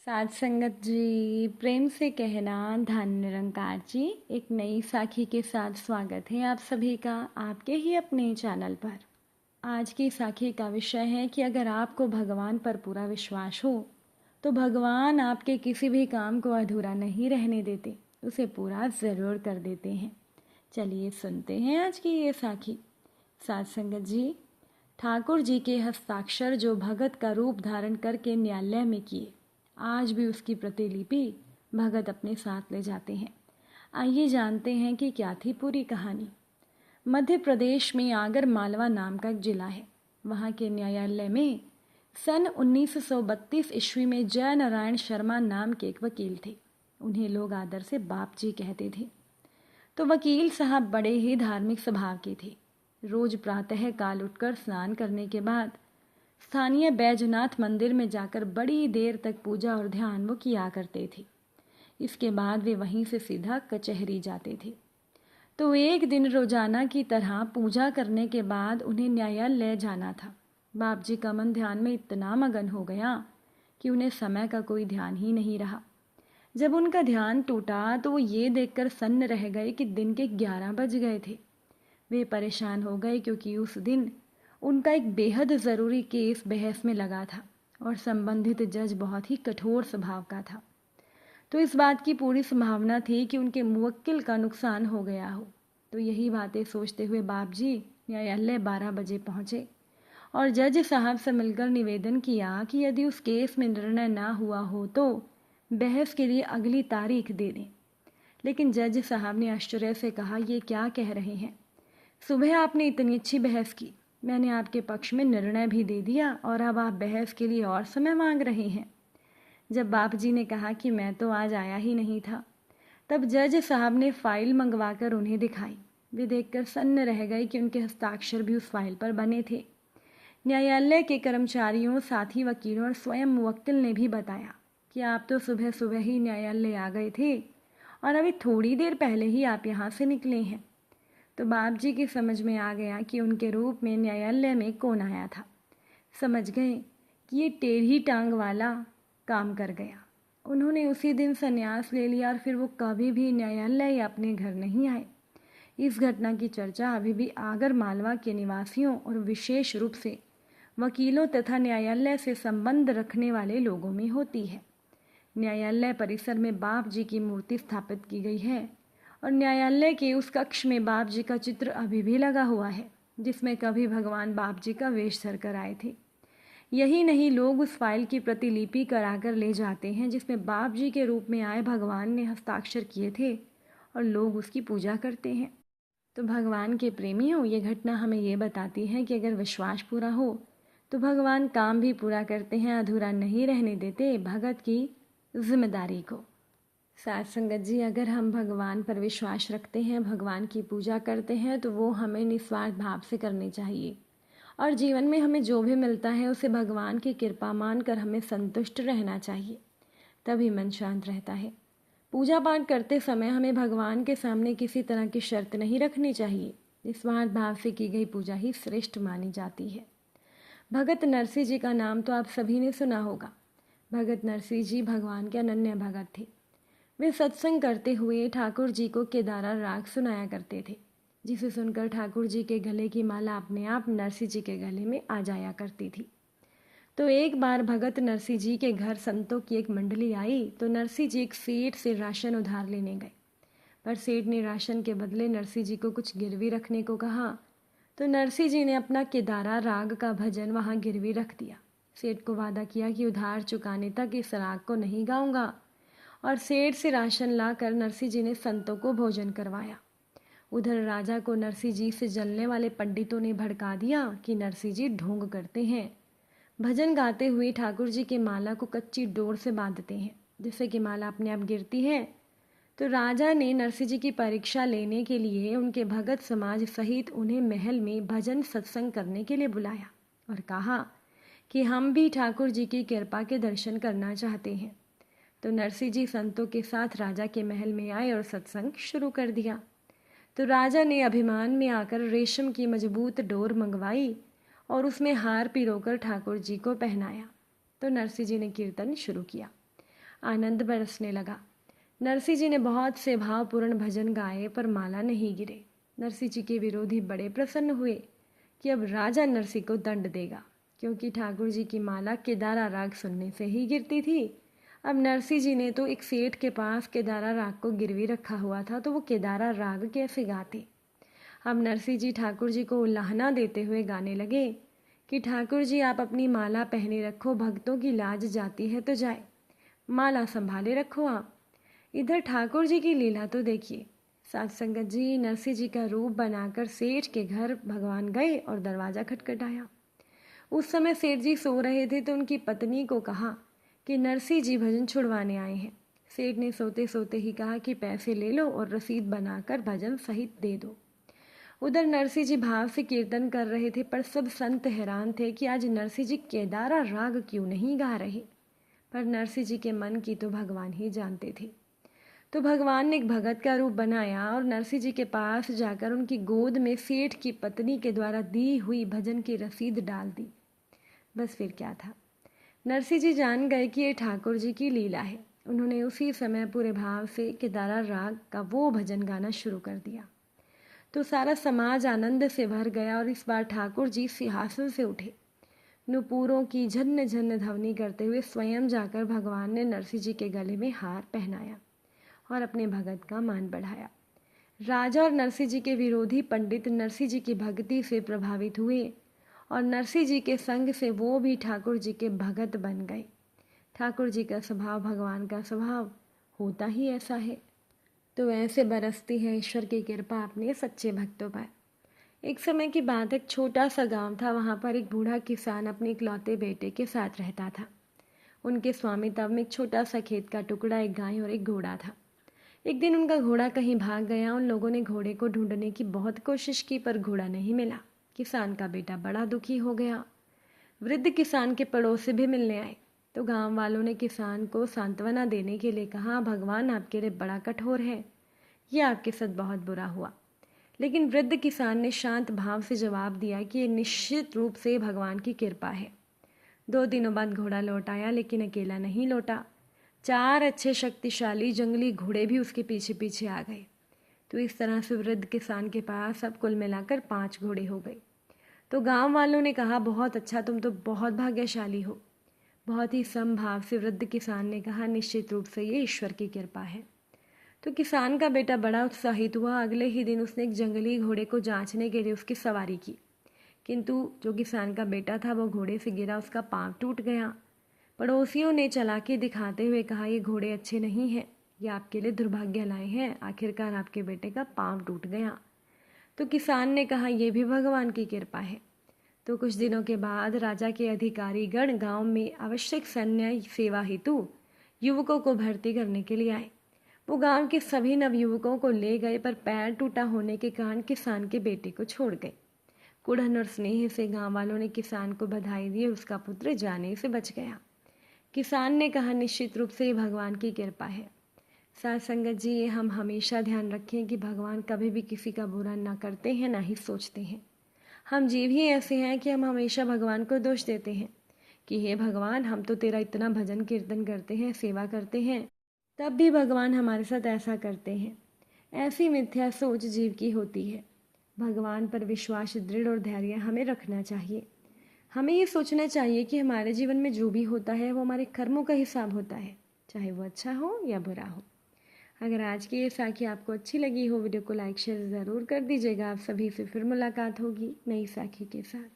साध संगत जी, प्रेम से कहना धन निरंकार जी। एक नई साखी के साथ स्वागत है आप सभी का आपके ही अपने चैनल पर। आज की साखी का विषय है कि अगर आपको भगवान पर पूरा विश्वास हो तो भगवान आपके किसी भी काम को अधूरा नहीं रहने देते, उसे पूरा ज़रूर कर देते हैं। चलिए सुनते हैं आज की ये साखी। साध संगत जी, ठाकुर जी के हस्ताक्षर जो भगत का रूप धारण करके न्यायालय में किए, आज भी उसकी प्रतिलिपि भगत अपने साथ ले जाते हैं। आइए जानते हैं कि क्या थी पूरी कहानी। मध्य प्रदेश में आगर मालवा नाम का एक जिला है। वहाँ के न्यायालय में सन 1932 ईस्वी में जय नारायण शर्मा नाम के एक वकील थे। उन्हें लोग आदर से बाप जी कहते थे। तो वकील साहब बड़े ही धार्मिक स्वभाव के थे। रोज प्रातः काल उठकर स्नान करने के बाद स्थानीय बैजनाथ मंदिर में जाकर बड़ी देर तक पूजा और ध्यान वो किया करते थे। इसके बाद वे वहीं से सीधा कचहरी जाते थे। तो एक दिन रोजाना की तरह पूजा करने के बाद उन्हें न्यायालय जाना था। बाप जी का मन ध्यान में इतना मगन हो गया कि उन्हें समय का कोई ध्यान ही नहीं रहा। जब उनका ध्यान टूटा तो वो ये देखकर सन्न रह गए कि दिन के 11 बज गए थे। वे परेशान हो गए क्योंकि उस दिन उनका एक बेहद ज़रूरी केस बहस में लगा था और संबंधित जज बहुत ही कठोर स्वभाव का था। तो इस बात की पूरी संभावना थी कि उनके मुवक्किल का नुकसान हो गया हो। तो यही बातें सोचते हुए बाप जी न्यायालय 12 बजे पहुंचे और जज साहब से मिलकर निवेदन किया कि यदि उस केस में निर्णय ना हुआ हो तो बहस के लिए अगली तारीख दे दें। लेकिन जज साहब ने आश्चर्य से कहा, ये क्या कह रहे हैं? सुबह आपने इतनी अच्छी बहस की, मैंने आपके पक्ष में निर्णय भी दे दिया और अब आप बहस के लिए और समय मांग रहे हैं। जब बाप जी ने कहा कि मैं तो आज आया ही नहीं था, तब जज साहब ने फाइल मंगवाकर उन्हें दिखाई। वे देखकर सन्न रह गए कि उनके हस्ताक्षर भी उस फाइल पर बने थे। न्यायालय के कर्मचारियों, साथी वकीलों और स्वयं मुवक्किल ने भी बताया कि आप तो सुबह सुबह ही न्यायालय आ गए थे और अभी थोड़ी देर पहले ही आप यहाँ से निकले हैं। तो बाप जी की समझ में आ गया कि उनके रूप में न्यायालय में कौन आया था। समझ गए कि ये टेढ़ी टांग वाला काम कर गया। उन्होंने उसी दिन संन्यास ले लिया और फिर वो कभी भी न्यायालय या अपने घर नहीं आए। इस घटना की चर्चा अभी भी आगर मालवा के निवासियों और विशेष रूप से वकीलों तथा न्यायालय से संबंध रखने वाले लोगों में होती है। न्यायालय परिसर में बाप जी की मूर्ति स्थापित की गई है और न्यायालय के उस कक्ष में बाप जी का चित्र अभी भी लगा हुआ है, जिसमें कभी भगवान बाप जी का वेश धर कर आए थे। यही नहीं, लोग उस फाइल की प्रतिलिपि कराकर ले जाते हैं जिसमें बाप जी के रूप में आए भगवान ने हस्ताक्षर किए थे और लोग उसकी पूजा करते हैं। तो भगवान के प्रेमियों, ये घटना हमें ये बताती है कि अगर विश्वास पूरा हो तो भगवान काम भी पूरा करते हैं, अधूरा नहीं रहने देते भगत की जिम्मेदारी को। साथ संगत जी, अगर हम भगवान पर विश्वास रखते हैं, भगवान की पूजा करते हैं, तो वो हमें निस्वार्थ भाव से करनी चाहिए और जीवन में हमें जो भी मिलता है उसे भगवान की कृपा मानकर हमें संतुष्ट रहना चाहिए, तभी मन शांत रहता है। पूजा पाठ करते समय हमें भगवान के सामने किसी तरह की शर्त नहीं रखनी चाहिए। निस्वार्थ भाव से की गई पूजा ही श्रेष्ठ मानी जाती है। भगत नरसिंह जी का नाम तो आप सभी ने सुना होगा। भगत नरसिंह जी भगवान के अनन्य भगत थे। वे सत्संग करते हुए ठाकुर जी को केदारा राग सुनाया करते थे, जिसे सुनकर ठाकुर जी के गले की माला अपने आप नरसिंह जी के गले में आ जाया करती थी। तो एक बार भगत नरसिंह जी के घर संतों की एक मंडली आई तो नरसिंह जी एक सेठ से राशन उधार लेने गए, पर सेठ ने राशन के बदले नरसिंह जी को कुछ गिरवी रखने को कहा। तो नरसिंह जी ने अपना केदारा राग का भजन वहाँ गिरवी रख दिया। सेठ को वादा किया कि उधार चुकाने तक इस राग को नहीं गाऊंगा और सेठ से राशन लाकर नरसिंह जी ने संतों को भोजन करवाया। उधर राजा को नरसिंह जी से जलने वाले पंडितों ने भड़का दिया कि नरसिंह जी ढोंग करते हैं। भजन गाते हुए ठाकुर जी की माला को कच्ची डोर से बांधते हैं, जिससे कि माला अपने आप गिरती है। तो राजा ने नरसिंह जी की परीक्षा लेने के लिए उनके भगत समाज सहित उन्हें महल में भजन सत्संग करने के लिए बुलाया और कहा कि हम भी ठाकुर जी की कृपा के दर्शन करना चाहते हैं। तो नरसिंह जी संतों के साथ राजा के महल में आए और सत्संग शुरू कर दिया। तो राजा ने अभिमान में आकर रेशम की मजबूत डोर मंगवाई और उसमें हार पिरोकर ठाकुर जी को पहनाया। तो नरसिंह जी ने कीर्तन शुरू किया। आनंद बरसने लगा। नरसिंह जी ने बहुत से भावपूर्ण भजन गाए पर माला नहीं गिरे। नरसिंह जी के विरोधी बड़े प्रसन्न हुए कि अब राजा नरसिंह को दंड देगा, क्योंकि ठाकुर जी की माला केदारा राग सुनने से ही गिरती थी। अब नरसिंह जी ने तो एक सेठ के पास केदारा राग को गिरवी रखा हुआ था, तो वो केदारा राग कैसे गाते। अब नरसिंह जी ठाकुर जी को उल्लाहना देते हुए गाने लगे कि ठाकुर जी आप अपनी माला पहने रखो, भक्तों की लाज जाती है तो जाए, माला संभाले रखो आप। इधर ठाकुर जी की लीला तो देखिए। साध संगत जी, नरसिंह जी का रूप बनाकर सेठ के घर भगवान गए और दरवाज़ा खटखटाया। उस समय सेठ जी सो रहे थे तो उनकी पत्नी को कहा कि नरसिंह जी भजन छुड़वाने आए हैं। सेठ ने सोते सोते ही कहा कि पैसे ले लो और रसीद बनाकर भजन सहित दे दो। उधर नरसिंह जी भाव से कीर्तन कर रहे थे, पर सब संत हैरान थे कि आज नरसिंह जी केदारा राग क्यों नहीं गा रहे। पर नरसिंह जी के मन की तो भगवान ही जानते थे। तो भगवान ने एक भगत का रूप बनाया और नरसिंह जी के पास जाकर उनकी गोद में सेठ की पत्नी के द्वारा दी हुई भजन की रसीद डाल दी। बस फिर क्या था, नरसिंह जी जान गए कि ये ठाकुर जी की लीला है। उन्होंने उसी समय पूरे भाव से केदारा राग का वो भजन गाना शुरू कर दिया। तो सारा समाज आनंद से भर गया और इस बार ठाकुर जी सिंहासन से उठे। नुपुरों की झन्न झन्न ध्वनि करते हुए स्वयं जाकर भगवान ने नरसिंह जी के गले में हार पहनाया और अपने भगत का मान बढ़ाया। राजा और नरसिंह जी के विरोधी पंडित नरसिंह जी की भक्ति से प्रभावित हुए और नरसिंह जी के संग से वो भी ठाकुर जी के भगत बन गए। ठाकुर जी का स्वभाव भगवान का स्वभाव होता ही ऐसा है। तो ऐसे बरसती है ईश्वर की कृपा अपने सच्चे भक्तों पर। एक समय की बात, एक छोटा सा गांव था। वहाँ पर एक बूढ़ा किसान अपने इकलौते बेटे के साथ रहता था। उनके स्वामित्व में एक छोटा सा खेत का टुकड़ा, एक गाय और एक घोड़ा था। एक दिन उनका घोड़ा कहीं भाग गया। उन लोगों ने घोड़े को ढूंढने की बहुत कोशिश की पर घोड़ा नहीं मिला। किसान का बेटा बड़ा दुखी हो गया। वृद्ध किसान के पड़ोसी भी मिलने आए तो गांव वालों ने किसान को सांत्वना देने के लिए कहा, भगवान आपके लिए बड़ा कठोर है, ये आपके साथ बहुत बुरा हुआ। लेकिन वृद्ध किसान ने शांत भाव से जवाब दिया कि ये निश्चित रूप से भगवान की कृपा है। 2 दिनों बाद घोड़ा लौट आया, लेकिन अकेला नहीं लौटा। 4 अच्छे शक्तिशाली जंगली घोड़े भी उसके पीछे पीछे आ गए। तो इस तरह से वृद्ध किसान के पास अब कुल मिलाकर 5 घोड़े हो गए। तो गांव वालों ने कहा, बहुत अच्छा, तुम तो बहुत भाग्यशाली हो। बहुत ही समभाव से वृद्ध किसान ने कहा, निश्चित रूप से ये ईश्वर की कृपा है। तो किसान का बेटा बड़ा उत्साहित हुआ। अगले ही दिन उसने एक जंगली घोड़े को जांचने के लिए उसकी सवारी की, किंतु जो किसान का बेटा था वो घोड़े से गिरा, उसका पाँव टूट गया। पड़ोसियों ने चालाकी दिखाते हुए कहा, ये घोड़े अच्छे नहीं हैं, ये आपके लिए दुर्भाग्य लाए हैं, आखिरकार आपके बेटे का पाँव टूट गया। तो किसान ने कहा, यह भी भगवान की कृपा है। तो कुछ दिनों के बाद राजा के अधिकारीगण गांव में आवश्यक सैन्य सेवा हेतु युवकों को भर्ती करने के लिए आए। वो गांव के सभी नवयुवकों को ले गए, पर पैर टूटा होने के कारण किसान के बेटे को छोड़ गए। कुड़न और स्नेह से गांव वालों ने किसान को बधाई दी, उसका पुत्र जाने से बच गया। किसान ने कहा, निश्चित रूप से ये भगवान की कृपा है। साथ संगत जी, ये हम हमेशा ध्यान रखें कि भगवान कभी भी किसी का बुरा ना करते हैं, ना ही सोचते हैं। हम जीव ही ऐसे हैं कि हम हमेशा भगवान को दोष देते हैं कि हे भगवान, हम तो तेरा इतना भजन कीर्तन करते हैं, सेवा करते हैं, तब भी भगवान हमारे साथ ऐसा करते हैं। ऐसी मिथ्या सोच जीव की होती है। भगवान पर विश्वास, दृढ़ और धैर्य हमें रखना चाहिए। हमें ये सोचना चाहिए कि हमारे जीवन में जो भी होता है वो हमारे कर्मों का हिसाब होता है, चाहे वो अच्छा हो या बुरा हो। अगर आज की ये साखी आपको अच्छी लगी हो, वीडियो को लाइक शेयर ज़रूर कर दीजिएगा। आप सभी से फिर मुलाकात होगी नई साखी के साथ।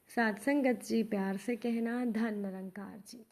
साथ संगत जी, प्यार से कहना, धन निरंकार जी।